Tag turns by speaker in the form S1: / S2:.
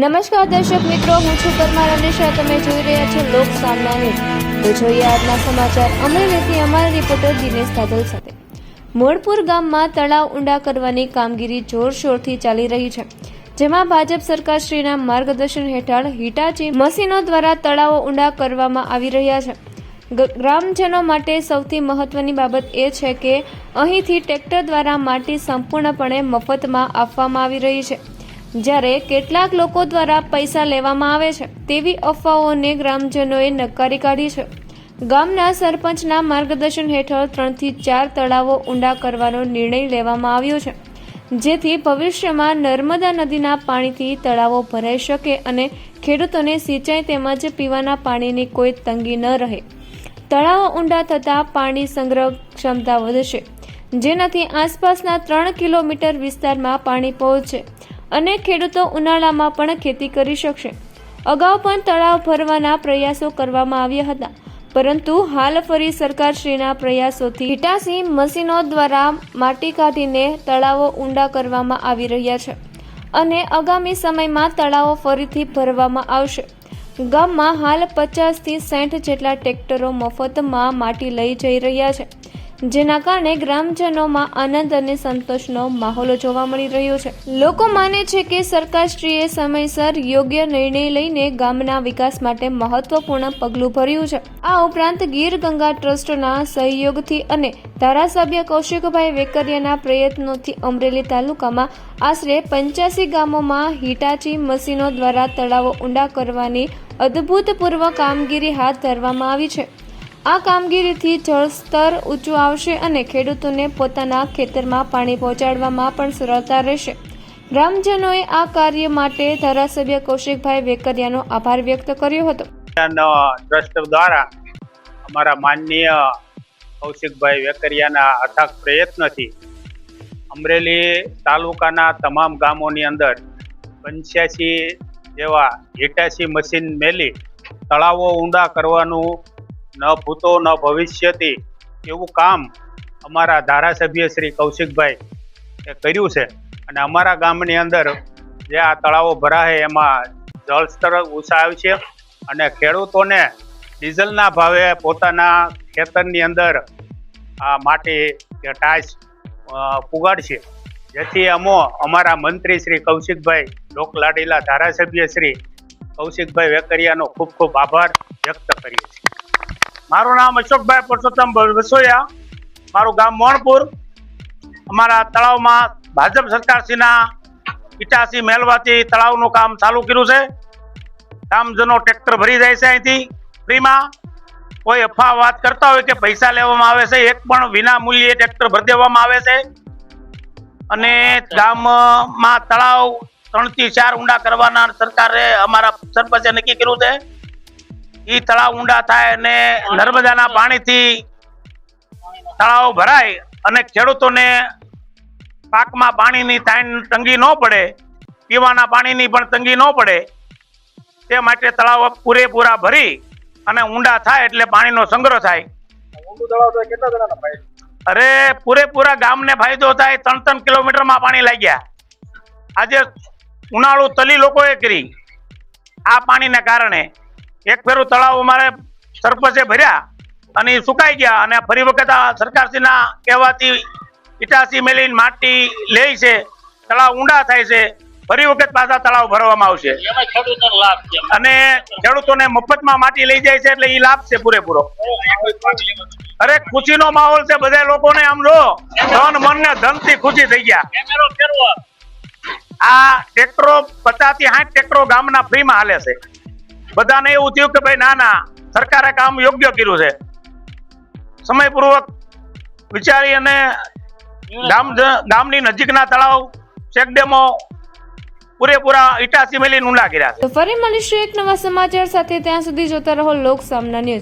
S1: નમસ્કાર દર્શક મિત્રો, હું છું પરમાર અનિશા. તમે જોઈ રહ્યા છો લોક સામના ન્યૂઝ. તો જોઈએ આજના સમાચાર. અમરેલીથી અમારા રિપોર્ટર દિનેશ કાદલ સાથે. મોડપુર ગામમાં તળાવ ઊંડા કરવાની કામગીરી જોરશોરથી ચાલી રહી છે, જેમાં ભાજપ સરકારશ્રીના માર્ગદર્શન હેઠળ હિટાચી મશીનો દ્વારા તળાવો ઊંડા કરવામાં આવી રહ્યા છે. ગ્રામજનો માટે સૌથી મહત્વની બાબત એ છે કે અહીંથી ટ્રેક્ટર દ્વારા માટી સંપૂર્ણપણે મફતમાં આપવામાં આવી રહી છે, જ્યારે કેટલાક લોકો દ્વારા પૈસા લેવામાં આવે છે તેવી અફવાઓને ગ્રામજનોએ નકારી કાઢી છે. ગામના સરપંચના માર્ગદર્શન હેઠળ 3 થી 4 તળાવો ઊંડા કરવાનો નિર્ણય લેવામાં આવ્યો છે, જેથી ભવિષ્યમાં નર્મદા નદીના પાણીથી તળાવો ભરાઈ શકે અને ખેડૂતોને સિંચાઈ તેમજ પીવાના પાણીની કોઈ તંગી ન રહે. તળાવો ઊંડા થતાં પાણી સંગ્રહ ક્ષમતા વધશે, જેનાથી આસપાસના 3 કિલોમીટર વિસ્તારમાં પાણી પહોંચશે અને ખેડૂતો ઉનાળામાં પણ ખેતી કરી શકશે. અગાઉ પણ તળાવ ભરવાના પ્રયાસો કરવામાં આવ્યા હતા, પરંતુ હાલ ફરી સરકારશ્રીના પ્રયાસોથી હિટાચી મશીનો દ્વારા માટી કાઢીને તળાવો ઊંડા કરવામાં આવી રહ્યા છે અને આગામી સમયમાં તળાવો ફરીથી ભરવામાં આવશે. ગામમાં હાલ 50 થી 60 જેટલા ટ્રેક્ટરો મફતમાં માટી લઈ જઈ રહ્યા છે, જેના કારણે ગ્રામજનોમાં આનંદ અને સંતોષનો માહોલ જોવા મળી રહ્યો છે. લોકો માને છે કે સરકારશ્રીએ સમયસર યોગ્ય નિર્ણય લઈને ગામના વિકાસ માટે મહત્વપૂર્ણ પગલું ભર્યું છે. આ ઉપરાંત ગીર ગંગા ટ્રસ્ટના સહયોગથી અને ધારાસભ્ય કૌશિકભાઈ વેકરિયાના પ્રયત્નોથી અમરેલી તાલુકામાં આશરે 85 ગામોમાં હિટાચી મશીનો દ્વારા તળાવો ઊંડા કરવાની અભૂતપૂર્વ કામગીરી હાથ ધરવામાં આવી છે. આ કામગીરીથી જળસ્તર ઊંચું આવશે અને ખેડૂતોને પોતાના ખેતરમાં પાણી પહોંચાડવામાં પણ સરળતા રહેશે. ગ્રામજનોએ આ કાર્ય માટે ધારાસભ્ય કૌશિકભાઈ વેકરિયાનો આભાર વ્યક્ત કર્યો હતો.
S2: ટ્રસ્ટ દ્વારા અમારા માનનીય કૌશિકભાઈ વેકરિયાના અથાગ પ્રયત્નથી અમરેલી તાલુકાના તમામ ગામોની અંદર 85 જેવા હિટાચી મશીન મેલી તળાવો ઊંડા કરવાનું ન ભૂતો ન ભવિષ્યથી એવું કામ અમારા ધારાસભ્ય શ્રી કૌશિકભાઈ એ કર્યું છે. અને અમારા ગામની અંદર જે આ તળાવો ભરાશે એમાં જળસ્તર ઊંચા આવશે અને ખેડૂતોને ડીઝલના ભાવે પોતાના ખેતરની અંદર આ માટી કે ટાઈસ પુગાડશે, જેથી અમારા મંત્રી શ્રી કૌશિકભાઈ લોકલાડીલા ધારાસભ્ય શ્રી કૌશિકભાઈ વેકરિયાનો ખૂબ ખૂબ આભાર વ્યક્ત કરીએ છીએ. મારું નામ અશોકભાઈ પરસોત્તમ વસોયા, મારું ગામ મોણપુર. અમારા તળાવમાં ભાજપ સરકારશ્રીના હિટાચી મેળવાથી તળાવનું કામ ચાલુ કર્યું છે. ગામજનો ટ્રેક્ટર ભરી જાય છે અહીંથી ફ્રીમાં. કોઈ અફવા વાત કરતા હોય કે પૈસા લેવામાં આવે છે, એક પણ વિના મૂલ્યે ટ્રેક્ટર ભરી દેવામાં આવે છે. અને ગામમાં તળાવ 3 થી 4 ઊંડા કરવાના સરકારે અમારા સરપંચે નક્કી કર્યું છે. એ તળાવ ઊંડા થાય અને નર્મદાના પાણીથી તળાવ ભરાય અને ખેડૂતોને પાકમાં પાણીની તંગી ન પડે, પીવાના પાણીની પણ તંગી ન પડે, તે માટે તળાવ પૂરેપૂરા ભરી અને ઊંડા થાય એટલે પાણીનો સંગ્રહ થાય. અરે પૂરેપૂરા ગામને ફાયદો થાય. 3 કિલોમીટરમાં પાણી લાગ્યા. આજે ઉનાળુ તલી લોકોએ કરી આ પાણીને કારણે. એક ફેરું તળાવ અમારે સરપંચે ભર્યા અને સુકાઈ ગયા અને ફરી વખત આ સરકારશ્રીના કહેવાથી હિટાચી મેલીને માટી લે છે, તળાવ ઊંડા થાય છે, ફરી વખત પાછા તળાવ ભરવામાં આવશે અને ખેડૂતોને મફતમાં માટી લઈ જાય છે, એટલે એ લાભ છે પૂરેપૂરો. અરે ખુશીનો માહોલ છે, બધા લોકોને આમ જો ધન મન ને ધનથી ખુશી થઈ ગયા. આ ટ્રેક્ટરો 50 થી 60 ટ્રેક્ટરો ગામના ફ્રીમાં હાલે છે. બધાને એવું થયું કે ભાઈ ના સરકારે કામ યોગ્ય કર્યું છે. સમયપૂર્વક વિચારી અને ગામની નજીકના તળાવ ચેકડેમો પૂરેપૂરા હિટાચી મેલી ઊંડા કર્યા છે.
S1: તો ફરી મળીશું એક નવા સમાચાર સાથે. ત્યાં સુધી જોતા રહો લોક સામના ન્યૂઝ.